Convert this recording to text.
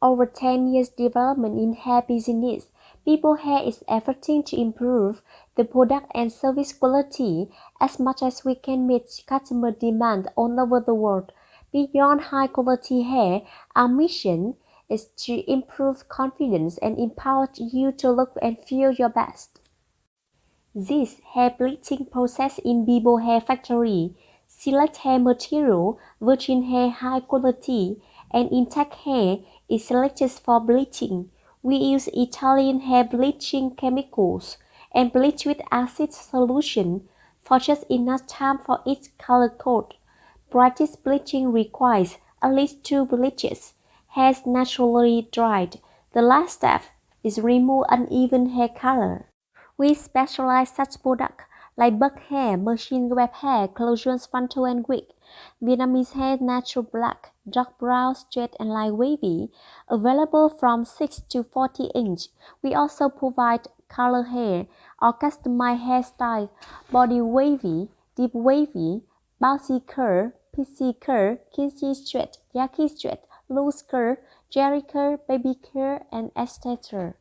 over 10 years development in hair business, Bibo Hair is efforting to improve the product and service quality as much as we can meet customer demand all over the world. Beyond high-quality hair, our mission is to improve confidence and empower you to look and feel your best. This hair bleaching process in Bibo Hair Factory. Select hair material, virgin hair high quality, and intact hair is selected for bleaching. We use Italian hair bleaching chemicals and bleach with acid solution for just enough time for each color coat. Practice bleaching requires at least 2 bleaches. Hair naturally dried. The last step is remove uneven hair color. We specialize such products like buck hair, machine web hair, closures, frontal and wig, Vietnamese hair, natural black, dark brown, straight and light wavy, available from 6 to 40 inch. We also provide color hair or customized hairstyle, body wavy, deep wavy, bouncy curl, pixie curl, kinsey straight, yaki straight, loose curl, jerry curl, baby curl, and etc.